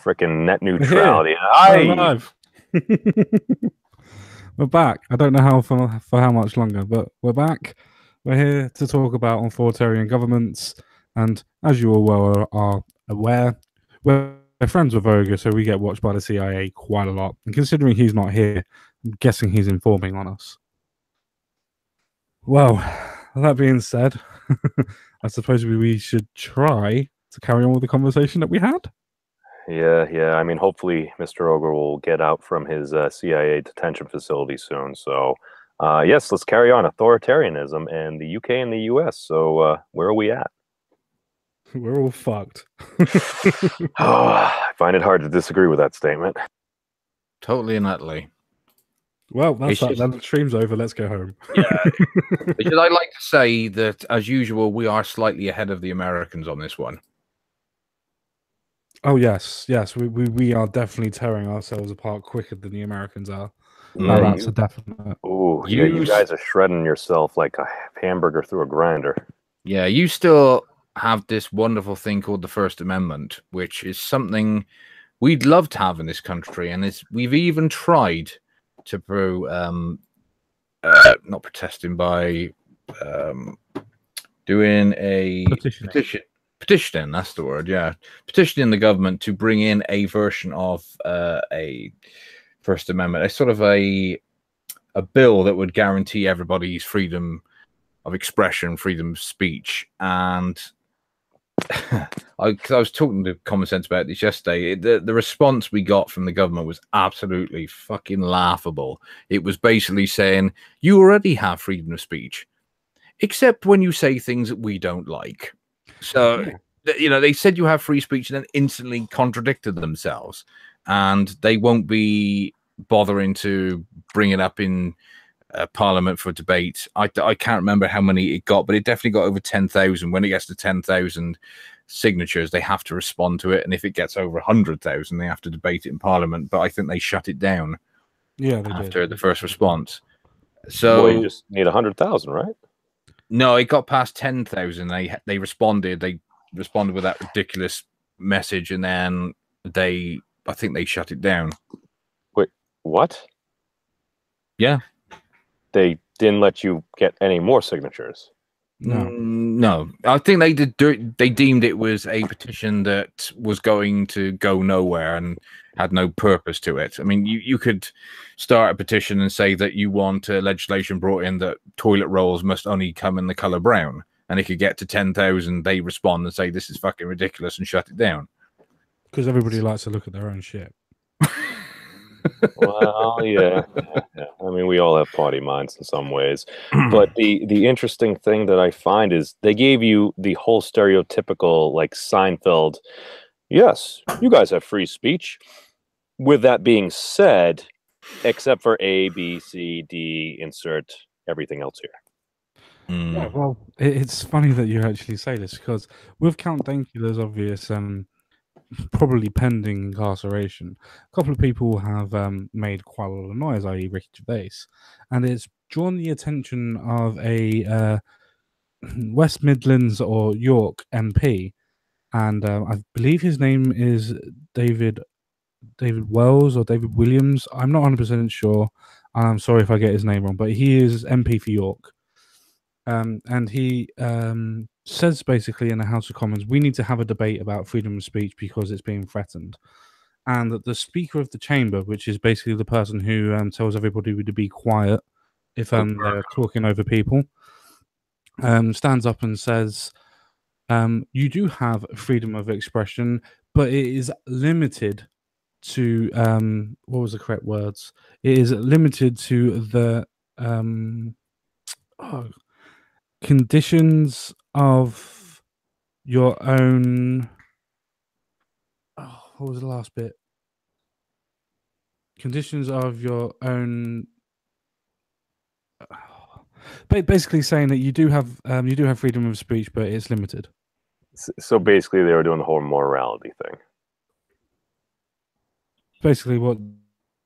freaking net We're here. neutrality. We're alive. We're back. I don't know how for how much longer, but we're back. We're here to talk about authoritarian governments, and as you all well are aware, we're friends with Voga, so we get watched by the CIA quite a lot. And considering he's not here, I'm guessing he's informing on us. Well, that being said, I suppose we should try to carry on with the conversation that we had. Yeah. I mean, hopefully Mr. Ogre will get out from his CIA detention facility soon. So, yes, let's carry on authoritarianism and the UK and the US. So, where are we at? We're all fucked. I find it hard to disagree with that statement. Totally and utterly. Well, that's that. The stream's over. Let's go home. Yeah. Because I'd like to say that, as usual, we are slightly ahead of the Americans on this one. Oh, yes. We are definitely tearing ourselves apart quicker than the Americans are. That's a definite. Oh, yeah, you guys are shredding yourself like a hamburger through a grinder. Yeah, you still have this wonderful thing called the First Amendment, which is something we'd love to have in this country, and we've even tried to not protesting by doing a petitioning, that's the word, yeah, petitioning the government to bring in a version of a First Amendment, a sort of a bill that would guarantee everybody's freedom of expression, freedom of speech. And I was talking to Common Sense about this yesterday. The response we got from the government was absolutely fucking laughable. It was basically saying, you already have freedom of speech, except when you say things that we don't like. So, you know, they said you have free speech and then instantly contradicted themselves. And they won't be bothering to bring it up in Parliament for debate. I can't remember how many it got, but it definitely got over 10,000. When it gets to 10,000 signatures, they have to respond to it, and if it gets over 100,000, they have to debate it in Parliament. But I think they shut it down. Yeah, after the first response. So well, you just need 100,000, right? No, it got past 10,000. They responded. They responded with that ridiculous message, and then I think they shut it down. Wait, what? Yeah. They didn't let you get any more signatures. No. I think they did. They deemed it was a petition that was going to go nowhere and had no purpose to it. I mean, you could start a petition and say that you want legislation brought in that toilet rolls must only come in the color brown, and it could get to 10,000. They respond and say this is fucking ridiculous and shut it down. Because everybody likes to look at their own shit. Well, yeah. I mean, we all have potty minds in some ways. But the interesting thing that I find is they gave you the whole stereotypical, like, Seinfeld, yes, you guys have free speech. With that being said, except for A, B, C, D, insert everything else here. Yeah, well, it's funny that you actually say this, because with Count Dankula's obvious probably pending incarceration, a couple of people have made quite a lot of noise, i.e. Ricky Gervais, and it's drawn the attention of a West Midlands or York MP, and I believe his name is David Wells or David Williams. I'm not 100% sure. I'm sorry if I get his name wrong, but he is MP for York. And he says basically in the House of Commons, we need to have a debate about freedom of speech because it's being threatened. And that the Speaker of the Chamber, which is basically the person who tells everybody to be quiet if they're talking over people, stands up and says, you do have freedom of expression, but it is limited to, what was the correct words? It is limited to the conditions of your own. What was the last bit? Conditions of your own. Basically, saying that you do have freedom of speech, but it's limited. So basically, they were doing the whole morality thing. Basically, what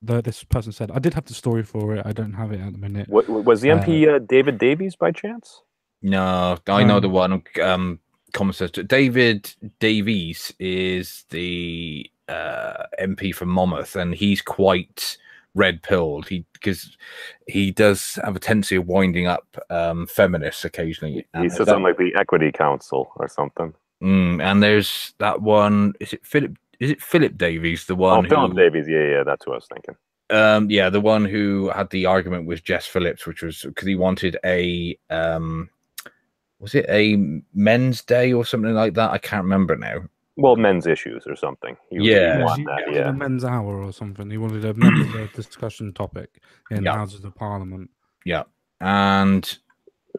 this person said. I did have the story for it. I don't have it at the minute. What was the MP? David Davies, by chance? No, I know the one. Common Sense. David Davies is the MP for Monmouth, and he's quite red-pilled. Because he does have a tendency of winding up feminists occasionally. He said something like the Equity Council or something. And there's that one. Is it Philip Davies? The one. Oh, Philip Davies. Yeah, that's what I was thinking. Yeah, the one who had the argument with Jess Phillips, which was because he wanted a was it a men's day or something like that? I can't remember now. Well, men's issues or something. He wanted a men's hour or something. He wanted a men's discussion topic in Houses of Parliament. Yeah, and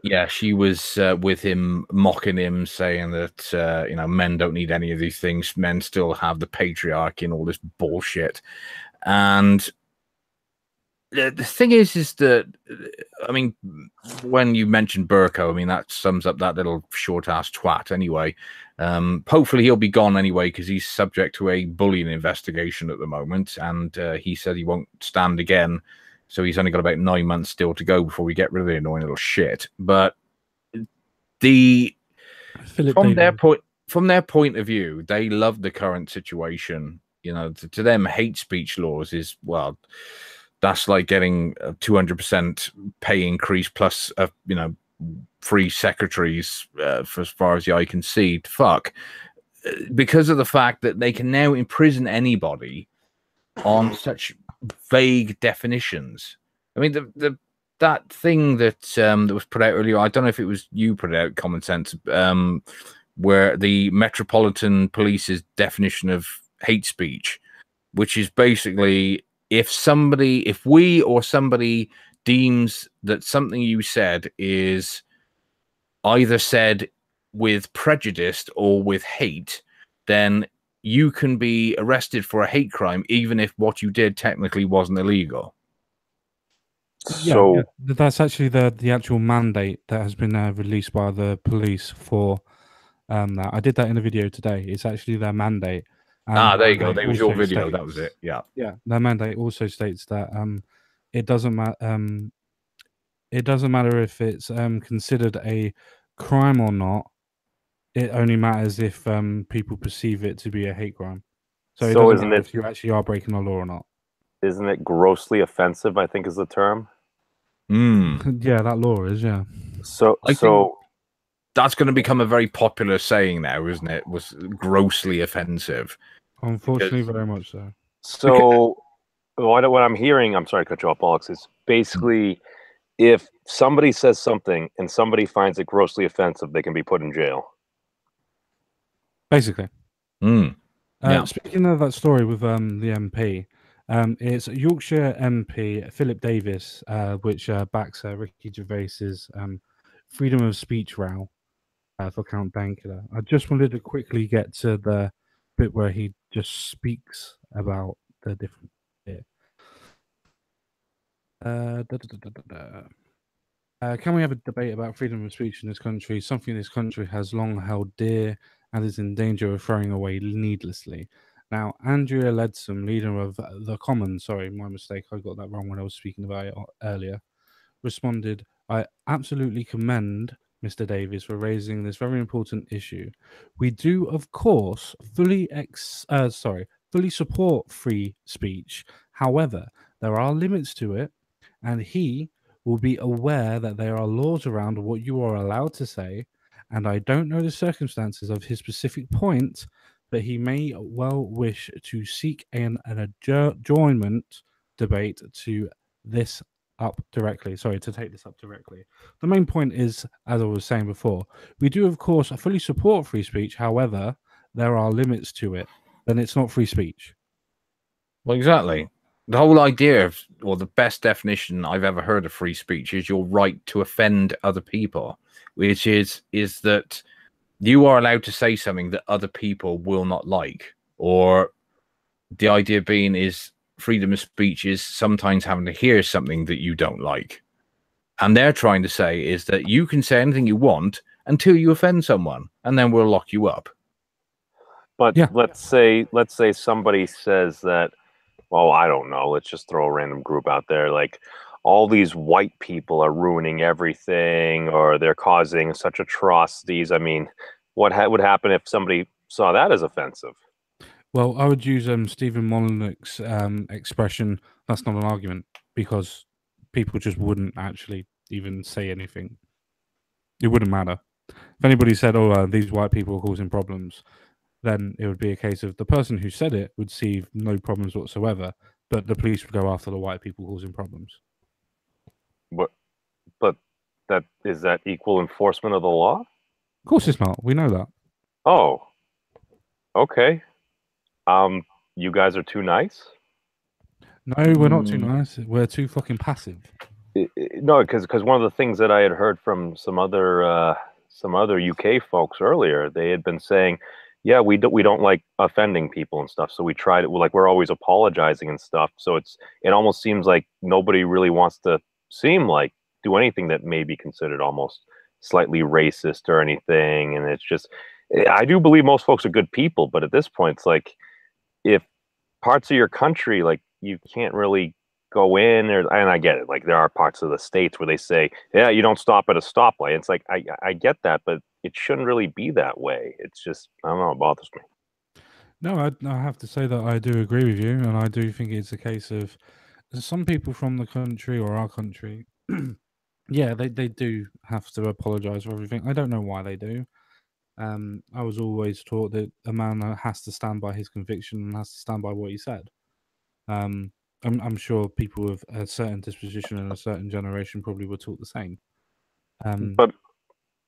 yeah, she was with him, mocking him, saying that men don't need any of these things. Men still have the patriarchy and all this bullshit. And the thing is that, I mean, when you mentioned Burko, I mean, that sums up that little short-ass twat anyway. Hopefully he'll be gone anyway, because he's subject to a bullying investigation at the moment, and he said he won't stand again, so he's only got about 9 months still to go before we get rid of the annoying little shit. But from their point of view, they love the current situation. You know, to them, hate speech laws is, well, that's like getting a 200% pay increase plus, free secretaries for as far as the eye can see. Fuck. Because of the fact that they can now imprison anybody on such vague definitions. I mean, that thing that was put out earlier, I don't know if it was you put it out, Common Sense, where the Metropolitan Police's definition of hate speech, which is basically if we or somebody deems that something you said is either said with prejudice or with hate, then you can be arrested for a hate crime, even if what you did technically wasn't illegal. So that's actually the actual mandate that has been released by the police for that. I did that in a video today. It's actually their mandate. There you go. That was your video. That was it. Yeah. Yeah. Their mandate also states that it doesn't matter. It doesn't matter if it's considered a crime or not. It only matters if people perceive it to be a hate crime. So it doesn't matter if you actually are breaking the law or not. Isn't it grossly offensive, I think is the term? Yeah, that law is, yeah. So that's going to become a very popular saying now, isn't it? Was grossly offensive. Unfortunately, very much so. So what I'm hearing, I'm sorry to cut you off, Alex, is basically if somebody says something and somebody finds it grossly offensive, they can be put in jail. Basically. Yeah. Speaking of that story with the MP, it's Yorkshire MP Philip Davies, which backs Ricky Gervais's freedom of speech row for Count Dankula. I just wanted to quickly get to the bit where he just speaks about the different bit. Can we have a debate about freedom of speech in this country? Something this country has long held dear and is in danger of throwing away needlessly. Now, Andrea Leadsom, leader of the Commons, sorry, my mistake, I got that wrong when I was speaking about it earlier, responded, I absolutely commend Mr. Davies for raising this very important issue. We do, of course, fully support free speech. However, there are limits to it, and he will be aware that there are laws around what you are allowed to say, and I don't know the circumstances of his specific point, but he may well wish to seek an adjournment debate to this up directly. Sorry, to take this up directly. The main point is, as I was saying before, we do, of course, fully support free speech. However, there are limits to it. Then it's not free speech. Well, exactly. The whole idea of, or the best definition I've ever heard of free speech is your right to offend other people, which is that you are allowed to say something that other people will not like. Or the idea being is freedom of speech is sometimes having to hear something that you don't like. And they're trying to say is that you can say anything you want until you offend someone, and then we'll lock you up. But yeah, let's say somebody says that, well, I don't know, let's just throw a random group out there, like all these white people are ruining everything, or they're causing such atrocities. I mean, what would happen if somebody saw that as offensive? Well, I would use Stephen Molyneux's expression, that's not an argument, because people just wouldn't actually even say anything. It wouldn't matter. If anybody said, oh, these white people are causing problems, then it would be a case of the person who said it would see no problems whatsoever, but the police would go after the white people causing problems. But is that equal enforcement of the law? Of course it's not. We know that. Oh, okay. You guys are too nice? No, we're not too nice. We're too fucking passive. No, because one of the things that I had heard from some other UK folks earlier, they had been saying, yeah, we don't like offending people and stuff, so we try to, like, we're always apologizing and stuff. So it almost seems like nobody really wants to seem like do anything that may be considered almost slightly racist or anything. And it's just, I do believe most folks are good people, but at this point, it's like, if parts of your country, like, you can't really go in there, and I get it, like, there are parts of the states where they say, yeah, you don't stop at a stoplight. It's like, I get that, but it shouldn't really be that way. It's just, I don't know, it bothers me. No, I have to say that I do agree with you, and I do think it's a case of some people from the country or our country, yeah, they do have to apologize for everything. I don't know why they do. I was always taught that a man has to stand by his conviction and has to stand by what he said. I'm sure people of a certain disposition and a certain generation probably were taught the same. But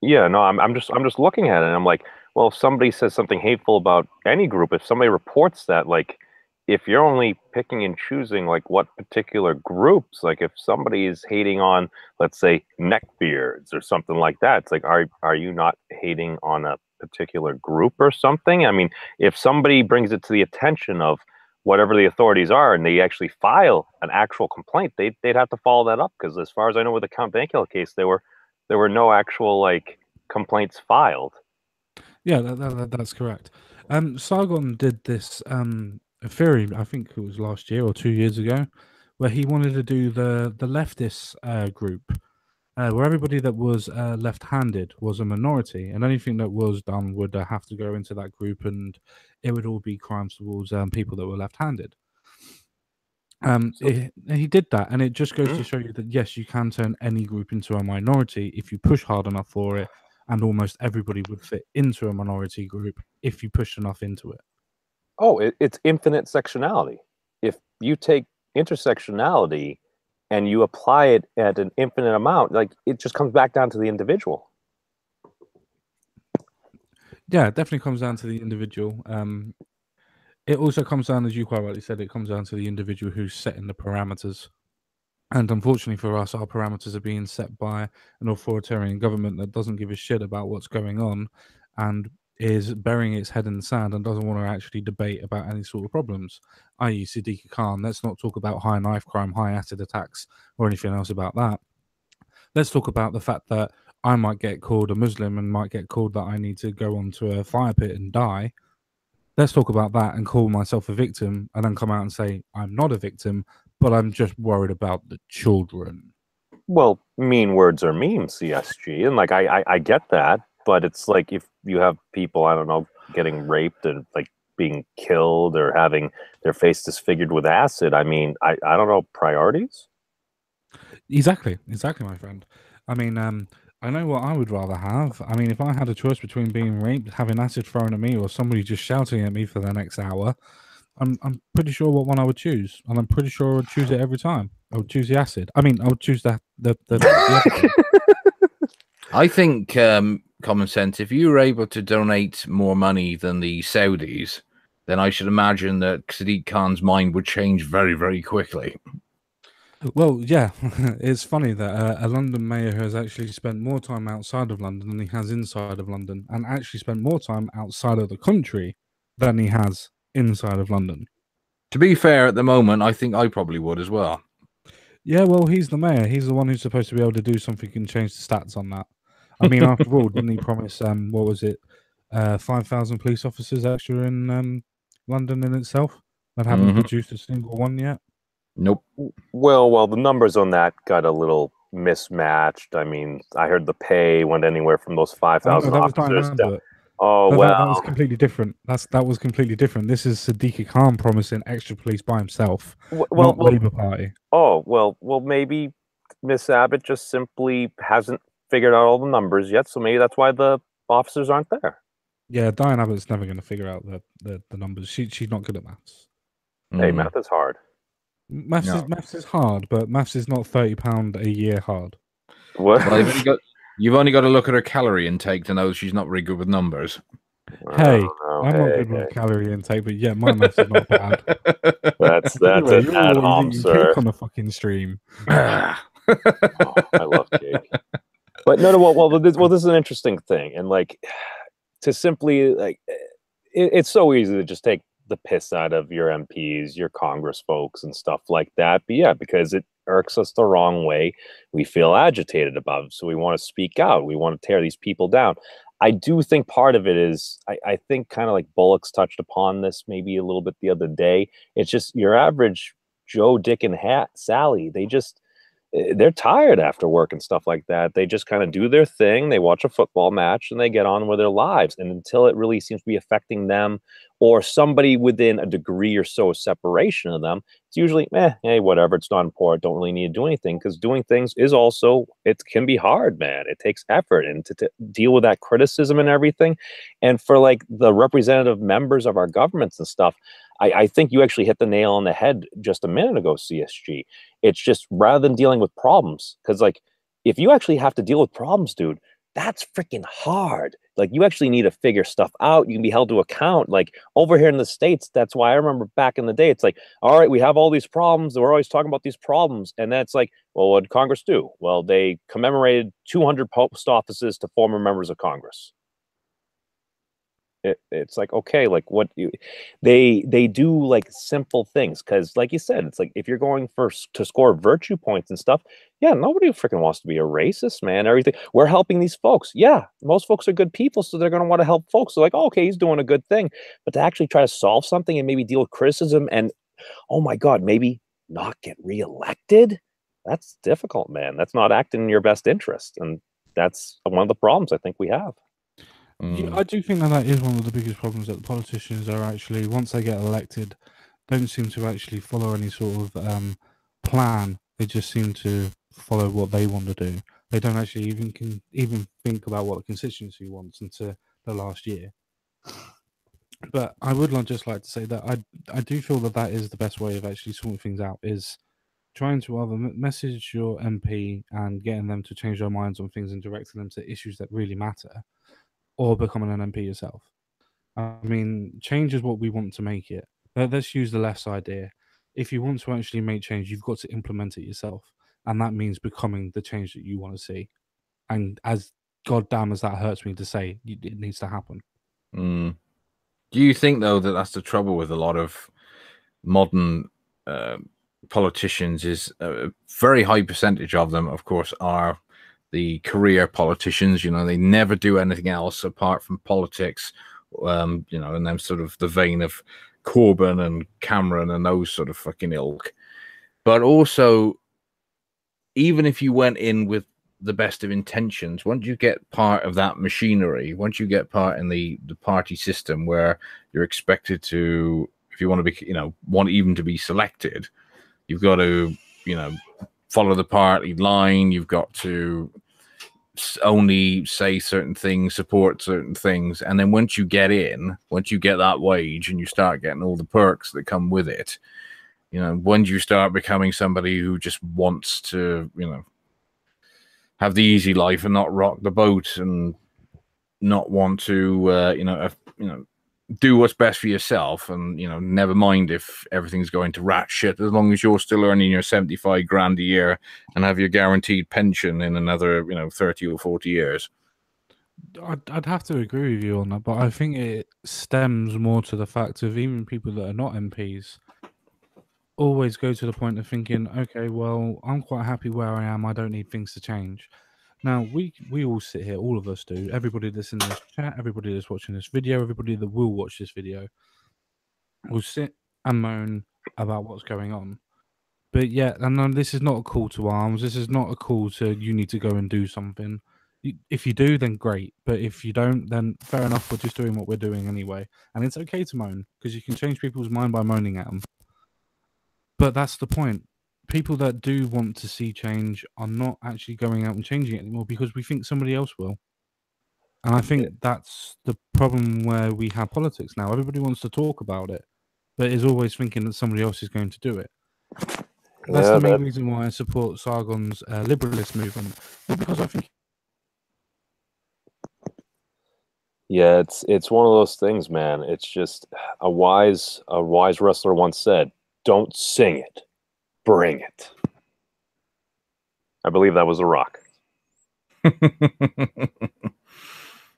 yeah, no, I'm just looking at it and I'm like, well, if somebody says something hateful about any group, if somebody reports that, like, if you're only picking and choosing like what particular groups, like if somebody is hating on, let's say, neckbeards or something like that, it's like, are you not hating on a particular group or something? I mean, if somebody brings it to the attention of whatever the authorities are and they actually file an actual complaint, they'd have to follow that up, because as far as I know with the Count Dankula case, there were no actual like complaints filed. Yeah, that's correct. Sargon did this theory, I think it was last year or 2 years ago, where he wanted to do the leftist group, where everybody that was left-handed was a minority, and anything that was done would have to go into that group, and it would all be crimes towards people that were left-handed. He did that, and it just goes to show you that yes, you can turn any group into a minority if you push hard enough for it, and almost everybody would fit into a minority group if you push enough into it. Oh, it's infinite sectionality. If you take intersectionality and you apply it at an infinite amount, like, it just comes back down to the individual. Yeah, it definitely comes down to the individual. It also comes down, as you quite rightly said, it comes down to the individual who's setting the parameters. And unfortunately for us, our parameters are being set by an authoritarian government that doesn't give a shit about what's going on and is burying its head in the sand and doesn't want to actually debate about any sort of problems, i.e. Sadiq Khan. Let's not talk about high knife crime, high acid attacks, or anything else about that. Let's talk about the fact that I might get called a Muslim and might get called that I need to go onto a fire pit and die. Let's talk about that and call myself a victim and then come out and say I'm not a victim, but I'm just worried about the children. Well, mean words are mean, CSG, and like I get that, but it's like if you have people, I don't know, getting raped and like being killed or having their face disfigured with acid, I mean, I don't know, priorities? Exactly, my friend. I mean, I know what I would rather have. I mean, if I had a choice between being raped, having acid thrown at me, or somebody just shouting at me for the next hour, I'm pretty sure what one I would choose, and I'm pretty sure I would choose it every time. I would choose the acid. I mean, I would choose the I think common sense. If you were able to donate more money than the Saudis, then I should imagine that Sadiq Khan's mind would change very, very quickly. Well, yeah, it's funny that a London mayor has actually spent more time outside of London than he has inside of London, and actually spent more time outside of the country than he has inside of London. To be fair, at the moment, I think I probably would as well. Yeah, well, he's the mayor. He's the one who's supposed to be able to do something and change the stats on that. I mean, after all, didn't he promise, what was it, 5,000 police officers extra in London in itself? That haven't produced a single one yet. Nope. Well, the numbers on that got a little mismatched. I mean, I heard the pay went anywhere from those 5,000 officers Oh, That was well. completely different. That was completely different. This is Sadiq Khan promising extra police by himself, Well, not Labour Party. oh, well, maybe Miss Abbott just simply hasn't figured out all the numbers yet, so maybe that's why the officers aren't there. Yeah, Diane Abbott's never going to figure out the numbers. She's not good at maths. Hey, math is hard. Maths is hard, but maths is not £30 a year hard. What? Well, you've only got to look at her calorie intake to know she's not very good with numbers. Hey, I'm not good with calorie intake, but yeah, my maths is not bad. That's Anyway, an ad hom, sir. Cake on the fucking stream. Oh, I love cake. But no, well, this is an interesting thing, and like to simply like it's so easy to just take the piss out of your MPs, your Congress folks, and stuff like that. But yeah, because it irks us the wrong way, we feel agitated about it, so we want to speak out. We want to tear these people down. I do think part of it is, I think kind of like Bullock's touched upon this maybe a little bit the other day. It's just your average Joe, Dick, and Sally. They're tired after work and stuff like that. They just kind of do their thing. They watch a football match and they get on with their lives. And until it really seems to be affecting them or somebody within a degree or so of separation of them, it's usually, hey, whatever. It's not important. Don't really need to do anything, because doing things is also, it can be hard, man. It takes effort, and to deal with that criticism and everything. And for like the representative members of our governments and stuff, I think you actually hit the nail on the head just a minute ago, CSG. It's just rather than dealing with problems, because like if you actually have to deal with problems, dude, that's freaking hard. Like you actually need to figure stuff out. You can be held to account. Like over here in the States, that's why I remember back in the day, it's like, all right, we have all these problems. We're always talking about these problems. And that's like, well, what did Congress do? Well, they commemorated 200 post offices to former members of Congress. It's like, okay, like they do like simple things, because like you said, it's like if you're going to score virtue points and stuff, yeah, nobody freaking wants to be a racist, man. Everything, we're helping these folks. Yeah, most folks are good people, so they're going to want to help folks. So like, oh, okay, he's doing a good thing. But to actually try to solve something and maybe deal with criticism and, oh my God, maybe not get reelected, that's difficult, man. That's not acting in your best interest. And that's one of the problems I think we have. Yeah, I do think that is one of the biggest problems, that the politicians are actually, once they get elected, don't seem to actually follow any sort of plan. They just seem to follow what they want to do. They don't actually even think about what the constituency wants until the last year. But I would just like to say that I do feel that is the best way of actually sorting things out, is trying to either message your MP and getting them to change their minds on things and directing them to issues that really matter, or becoming an MP yourself. I mean, change is what we want to make it. Let's use the left's idea. If you want to actually make change, you've got to implement it yourself. And that means becoming the change that you want to see. And as goddamn as that hurts me to say, it needs to happen. Do you think, though, that that's the trouble with a lot of modern politicians, is a very high percentage of them, of course, are the career politicians? You know, they never do anything else apart from politics, you know, and them sort of the vein of Corbyn and Cameron and those sort of fucking ilk. But also, even if you went in with the best of intentions, once you get part of that machinery, once you get part in the party system where you're expected to, if you want to be, you know, want even to be selected, you've got to, you know, follow the party line. You've got to only say certain things, support certain things. And then once you get in, once you get that wage and you start getting all the perks that come with it, you know, when you start becoming somebody who just wants to, you know, have the easy life and not rock the boat and not want to, you know, do what's best for yourself, and, you know, never mind if everything's going to rat shit, as long as you're still earning your 75 grand a year and have your guaranteed pension in another, you know, 30 or 40 years. I'd have to agree with you on that, but I think it stems more to the fact of even people that are not MPs always go to the point of thinking, okay, well, I'm quite happy where I am. I don't need things to change. Now, we all sit here, all of us do. Everybody that's in this chat, everybody that's watching this video, everybody that will watch this video will sit and moan about what's going on. But yeah, and this is not a call to arms. This is not a call to, you need to go and do something. If you do, then great. But if you don't, then fair enough. We're just doing what we're doing anyway. And it's okay to moan, because you can change people's mind by moaning at them. But that's the point. People that do want to see change are not actually going out and changing it anymore because we think somebody else will. And I think that's the problem where we have politics now. Everybody wants to talk about it, but is always thinking that somebody else is going to do it. That's the main reason why I support Sargon's liberalist movement, because I think. Yeah, it's one of those things, man. It's just a wise wrestler once said, "Don't sing it, bring it." I believe that was The Rock.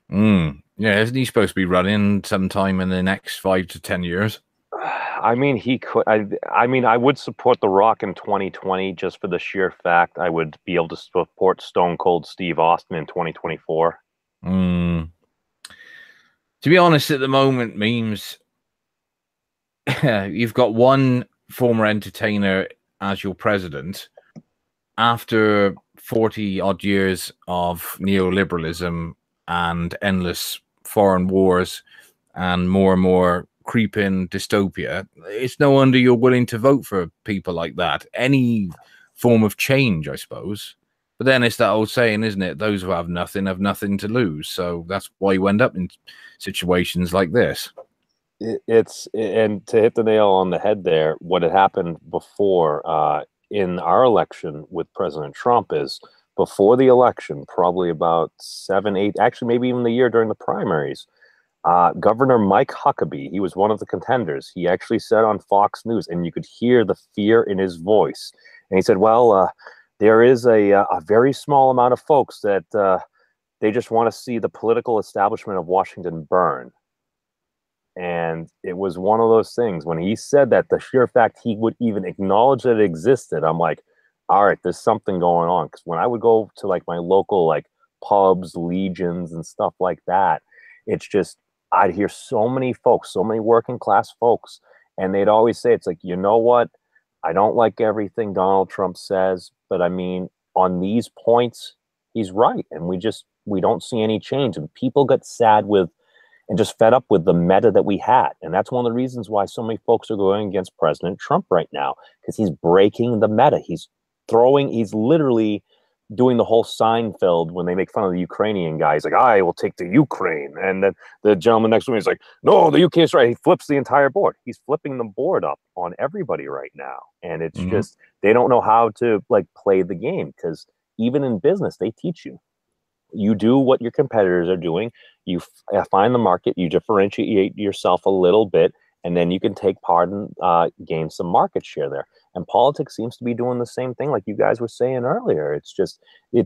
Yeah, isn't he supposed to be running sometime in the next 5 to 10 years? I mean, he could. I mean, I would support The Rock in 2020 just for the sheer fact I would be able to support Stone Cold Steve Austin in 2024. To be honest, at the moment, memes, you've got one former entertainer as your president after 40-odd years of neoliberalism and endless foreign wars and more creeping dystopia. It's no wonder you're willing to vote for people like that. Any form of change, I suppose. But then it's that old saying, isn't it? Those who have nothing to lose. So that's why you end up in situations like this. And to hit the nail on the head there, what had happened before in our election with President Trump is before the election, probably about 7, 8, actually maybe even the year during the primaries, Governor Mike Huckabee, he was one of the contenders. He actually said on Fox News, and you could hear the fear in his voice. And he said, well, there is a very small amount of folks that they just want to see the political establishment of Washington burn. And it was one of those things when he said that, the sheer fact he would even acknowledge that it existed, I'm like, all right, there's something going on. Because when I would go to like my local like pubs, legions and stuff like that, it's just, I'd hear so many folks, so many working class folks, and they'd always say, it's like, you know what? I don't like everything Donald Trump says, but I mean, on these points, he's right. And we don't see any change. And people get sad with and just fed up with the meta that we had. And that's one of the reasons why so many folks are going against President Trump right now, because he's breaking the meta. He's literally doing the whole Seinfeld when they make fun of the Ukrainian guy. He's like, I will take the Ukraine. And then the gentleman next to me is like, no, the UK is right. He flips the entire board. He's flipping the board up on everybody right now. And it's just, they don't know how to like play the game, because even in business, they teach you. You do what your competitors are doing. You find the market, you differentiate yourself a little bit, and then you can take part and gain some market share there. And politics seems to be doing the same thing, like you guys were saying earlier. It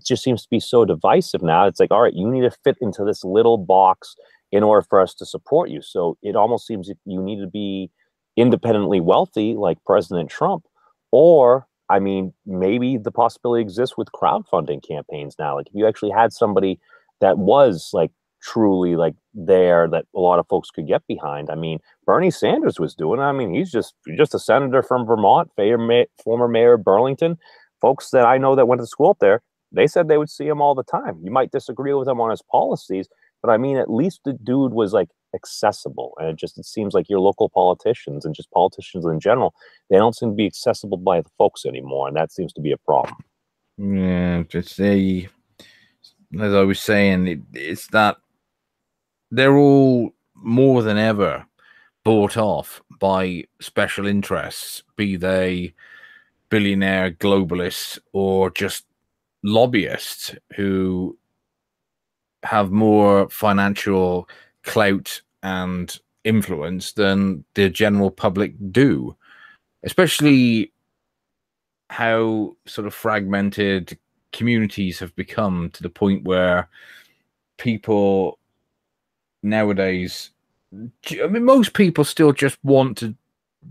just seems to be so divisive now. It's like, all right, you need to fit into this little box in order for us to support you. So it almost seems that you need to be independently wealthy, like President Trump, or I mean, maybe the possibility exists with crowdfunding campaigns now. Like if you actually had somebody that was like truly like there that a lot of folks could get behind. I mean, Bernie Sanders was doing it. I mean, he's just a senator from Vermont, former mayor of Burlington. Folks that I know that went to school up there, they said they would see him all the time. You might disagree with him on his policies, but I mean, at least the dude was like accessible. And it seems like your local politicians and just politicians in general, they don't seem to be accessible by the folks anymore. And that seems to be a problem. Yeah, just as I was saying, it's that they're all more than ever bought off by special interests, be they billionaire globalists or just lobbyists who have more financial clout and influence than the general public do, especially how sort of fragmented communities have become to the point where people nowadays, I mean, most people still just want to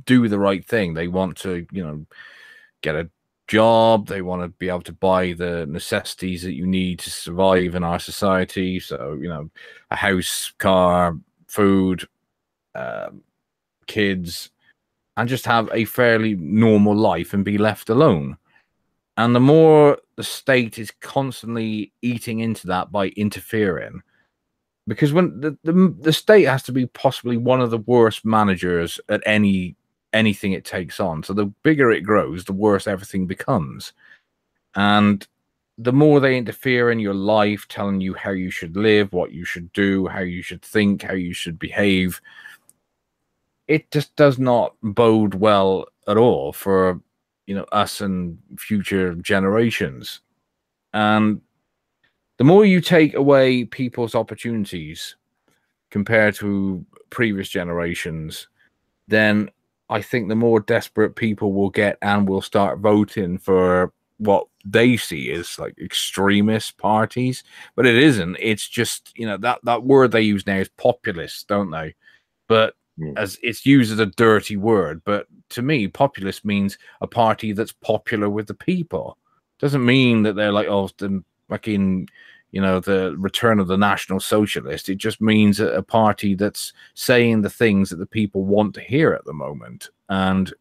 do the right thing. They want to, get a job. They want to be able to buy the necessities that you need to survive in our society. So, a house, car, food, kids, and just have a fairly normal life and be left alone. And the more the state is constantly eating into that by interfering, because when the state has to be possibly one of the worst managers at anything it takes on. So the bigger it grows, the worse everything becomes. And the more they interfere in your life, telling you how you should live, what you should do, how you should think, how you should behave, it just does not bode well at all for, you know, us and future generations. And the more you take away people's opportunities compared to previous generations, then I think the more desperate people will get and will start voting for what they see as like extremist parties. But it isn't. It's just, you know, that word they use now is populist, don't they? But as it's used as a dirty word. But to me, populist means a party that's popular with the people. Doesn't mean that they're like, oh, the fucking, you know, the return of the National Socialist. It just means a party that's saying the things that the people want to hear at the moment. And,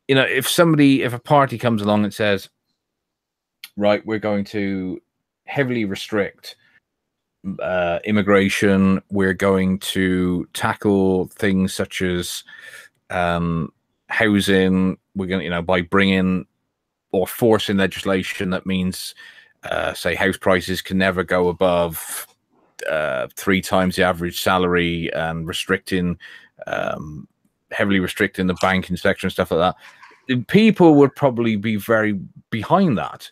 you know, if a party comes along and says, right, we're going to heavily restrict immigration, we're going to tackle things such as housing, we're going to, you know, by bringing or forcing legislation that means say house prices can never go above 3 times the average salary, and heavily restricting the banking sector and stuff like that, people would probably be very behind that.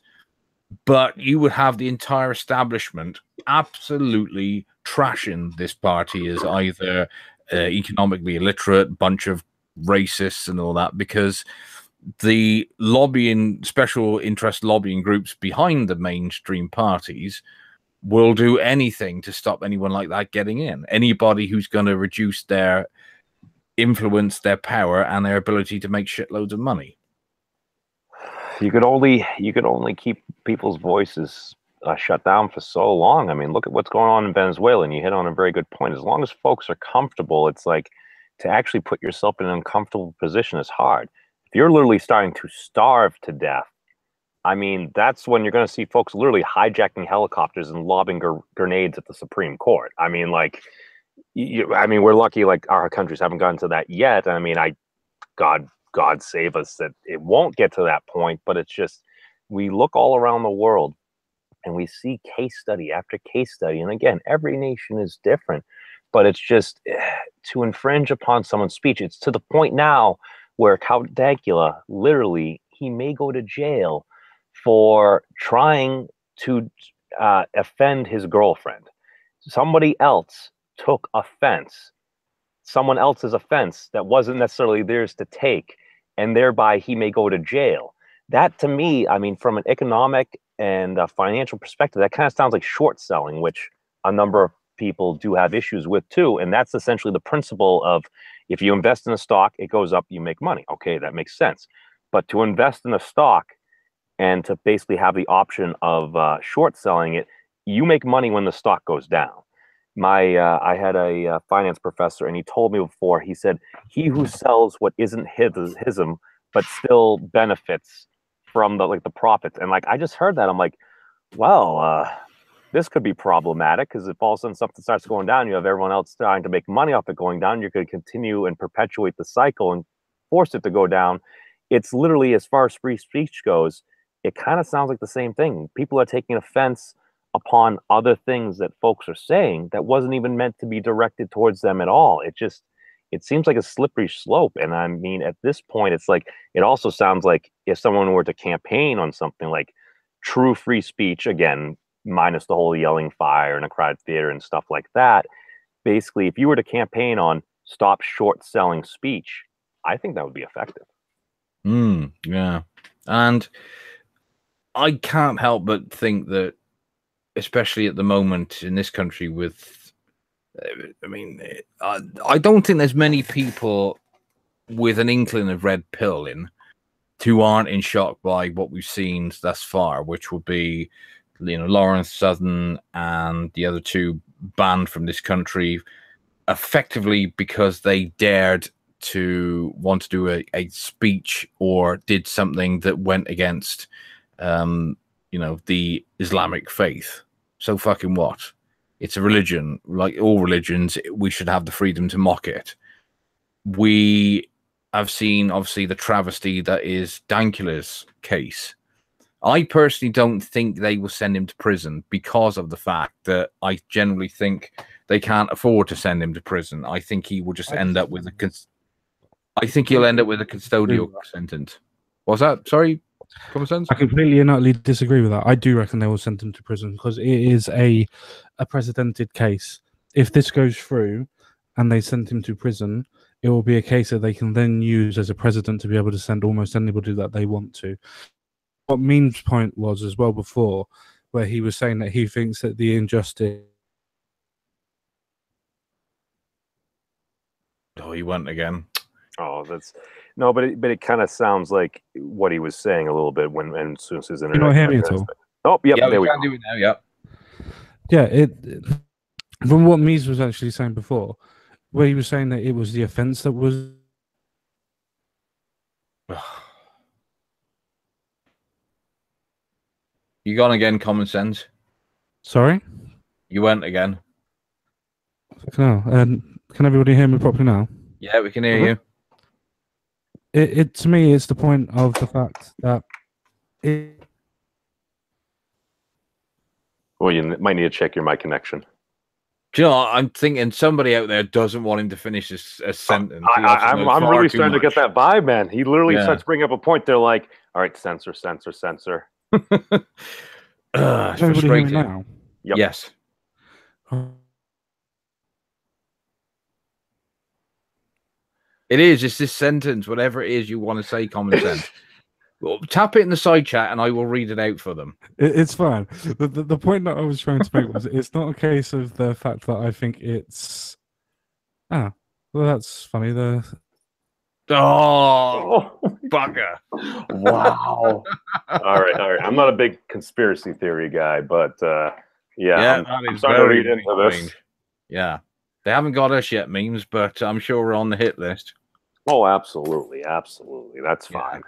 But you would have the entire establishment absolutely trashing this party as either economically illiterate, bunch of racists and all that, because the lobbying, special interest lobbying groups behind the mainstream parties will do anything to stop anyone like that getting in. Anybody who's going to reduce their influence, their power, and their ability to make shitloads of money. You could only keep people's voices shut down for so long. I mean, look at what's going on in Venezuela, and you hit on a very good point. As long as folks are comfortable, it's like to actually put yourself in an uncomfortable position is hard. If you're literally starting to starve to death, I mean, that's when you're going to see folks literally hijacking helicopters and lobbing grenades at the Supreme Court. I mean, like, I mean, we're lucky, like, our countries haven't gotten to that yet. I mean, God save us that it won't get to that point, but it's just, we look all around the world and we see case study after case study. And again, every nation is different, but it's just to infringe upon someone's speech. It's to the point now where Count Dankula, literally, he may go to jail for trying to offend his girlfriend. Somebody else took offense, someone else's offense that wasn't necessarily theirs to take, and thereby he may go to jail. That, to me, I mean, from an economic and financial perspective, that kind of sounds like short selling, which a number of people do have issues with too. And that's essentially the principle of, if you invest in a stock, it goes up, you make money. Okay, that makes sense. But to invest in a stock and to basically have the option of short selling it, you make money when the stock goes down. I had a finance professor, and he told me before, he said, he who sells what isn't hism, but still benefits from the profits. And like, I just heard that. I'm like, well, this could be problematic, because if all of a sudden something starts going down, you have everyone else trying to make money off it going down. You're going to continue and perpetuate the cycle and force it to go down. It's literally, as far as free speech goes, it kind of sounds like the same thing. People are taking offense upon other things that folks are saying that wasn't even meant to be directed towards them at all. It seems like a slippery slope. And I mean, at this point, it's like, it also sounds like if someone were to campaign on something like true free speech, again, minus the whole yelling fire in a crowded theater and stuff like that, basically, if you were to campaign on stop short selling speech, I think that would be effective. Yeah. And I can't help but think that, especially at the moment in this country with, I mean, I don't think there's many people with an inkling of red pill in who aren't in shock by what we've seen thus far, which will be, you know, Lawrence Southern and the other two banned from this country effectively because they dared to want to do a speech or did something that went against you know, the Islamic faith. So fucking what? It's a religion. Like all religions, we should have the freedom to mock it. We have seen, obviously, the travesty that is Dankula's case. I personally don't think they will send him to prison because of the fact that I generally think they can't afford to send him to prison. I think he will just end up with a. I think he'll end up with a custodial sentence. What's that? Sorry, common sense. I completely and utterly disagree with that. I do reckon they will send him to prison because it is a precedented case. If this goes through and they send him to prison, it will be a case that they can then use as a precedent to be able to send almost anybody that they want to. What Meme's point was as well before, where he was saying that he thinks that the injustice. Oh, he went again. Oh, that's no, but it kind of sounds like what he was saying a little bit when as soon as his internet. You not hear me at all? Oh, yep, yeah, there we can go. do it now. Yep. Yeah, from what Mies was actually saying before, where he was saying that it was the offence that was. You gone again, common sense? Sorry? You went again. No, can everybody hear me properly now? Yeah, we can hear you. It to me, it's the point of the fact that Well, you might need to check your mic connection. Do you know, I'm thinking somebody out there doesn't want him to finish a sentence. I'm really starting to get that vibe, man. He literally Yeah. starts bringing up a point. They're like, all right, censor. It's everybody hear me frustrating. now. Yep. Yes. It is. It's this sentence, whatever it is you want to say, common sense. Well, tap it in the side chat and I will read it out for them. It's fine. The point that I was trying to make was it's not a case of the fact that I think it's. Well, that's funny. Oh, bugger. Wow. All right. I'm not a big conspiracy theory guy, but yeah, I'm starting to read into this. Yeah. They haven't got us yet, Memes, but I'm sure we're on the hit list. Oh, absolutely. That's fine.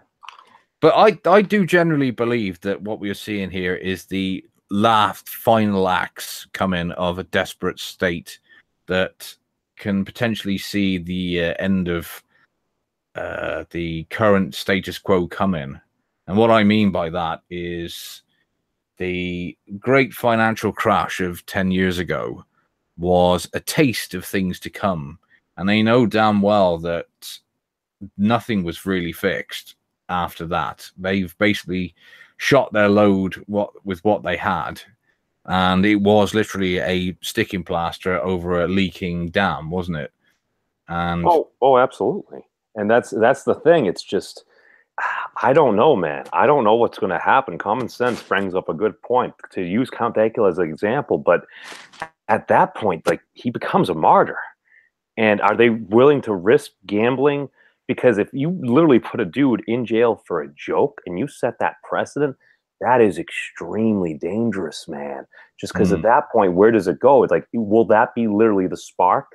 But I do generally believe that what we're seeing here is the last final acts coming of a desperate state that can potentially see the end of the current status quo coming. And what I mean by that is the great financial crash of 10 years ago was a taste of things to come. And they know damn well that nothing was really fixed after that. They've basically shot their load with what they had. And it was literally a sticking plaster over a leaking dam, wasn't it? And oh, absolutely. And that's the thing. It's just, I don't know, man. I don't know what's going to happen. Common sense brings up a good point to use Count Dankula as an example. But at that point, like, he becomes a martyr. And are they willing to risk gambling? Because if you literally put a dude in jail for a joke and you set that precedent, that is extremely dangerous, man. Just because at that point, where does it go? It's like, will that be literally the spark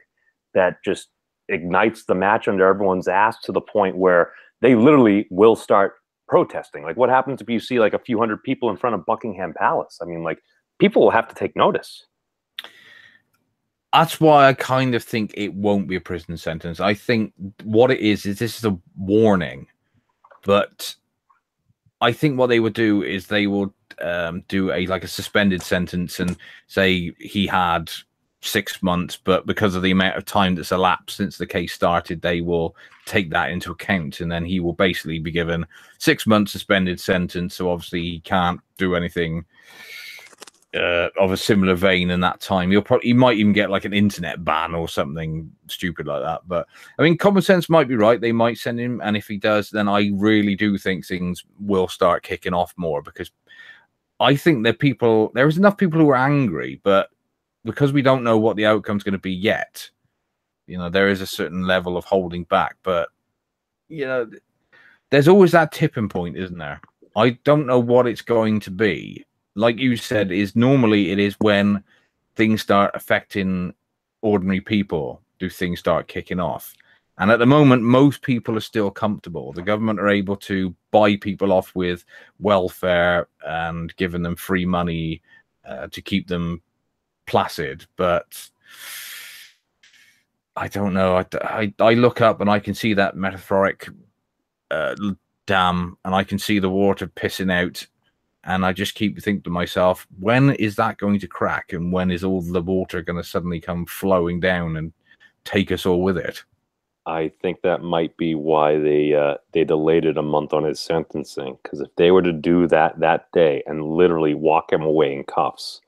that just ignites the match under everyone's ass to the point where they literally will start protesting? Like, what happens if you see like a few hundred people in front of Buckingham Palace? I mean, like, people will have to take notice. That's why I kind of think it won't be a prison sentence. I think what it is this is a warning. But I think what they would do is they will do a suspended sentence and say he had 6 months, but because of the amount of time that's elapsed since the case started, they will take that into account, and then he will basically be given 6 months suspended sentence. So obviously he can't do anything of a similar vein in that time. He might even get like an internet ban or something stupid like that. But I mean, common sense might be right. They might send him, and if he does, then I really do think things will start kicking off more, because I think there is enough people who are angry, but because we don't know what the outcome's going to be yet, there is a certain level of holding back. But there's always that tipping point, isn't there? I don't know what it's going to be. Like you said, it is when things start affecting ordinary people, do things start kicking off. And at the moment, most people are still comfortable. The government are able to buy people off with welfare and giving them free money to keep them placid. But I don't know. I look up and I can see that metaphoric dam, and I can see the water pissing out. And I just keep thinking to myself, when is that going to crack? And when is all the water going to suddenly come flowing down and take us all with it? I think that might be why they delayed it a month on his sentencing. Because if they were to do that day and literally walk him away in cuffs,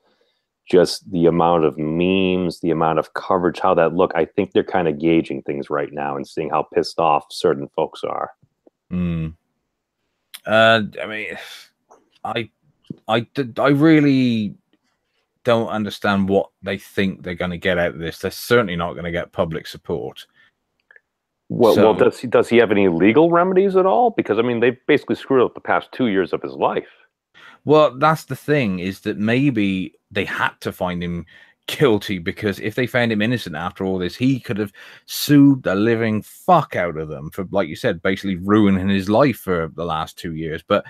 just the amount of memes, the amount of coverage, how that look, I think they're kind of gauging things right now and seeing how pissed off certain folks are. I mean, I really don't understand what they think they're going to get out of this. They're certainly not going to get public support. Well, does he have any legal remedies at all? Because I mean, they've basically screwed up the past 2 years of his life. Well, that's the thing, is that maybe they had to find him guilty, because if they found him innocent after all this, he could have sued the living fuck out of them for, like you said, basically ruining his life for the last 2 years. But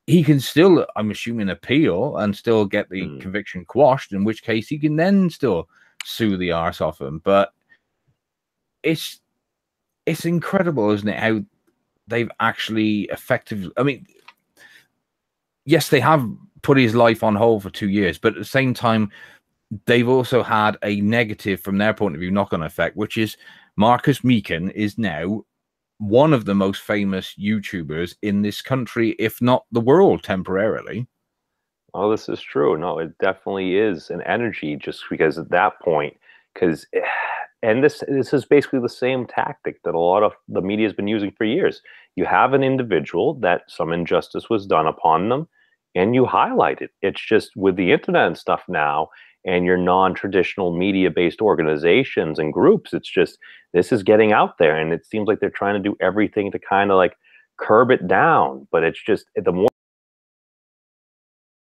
he can still, I'm assuming, appeal and still get the conviction quashed, in which case he can then still sue the arse off him. But it's incredible, isn't it, how they've actually effectively, I mean, yes, they have put his life on hold for 2 years, but at the same time, they've also had a negative, from their point of view, knock-on effect, which is Marcus Meekin is now one of the most famous YouTubers in this country, if not the world, temporarily. Oh, this is true. No, it definitely is an energy, just because at that point, and this is basically the same tactic that a lot of the media has been using for years. You have an individual that some injustice was done upon them, and you highlight it. It's just with the internet and stuff now, and your non-traditional media-based organizations and groups, it's just, this is getting out there, and it seems like they're trying to do everything to kind of like curb it down. But it's just, the more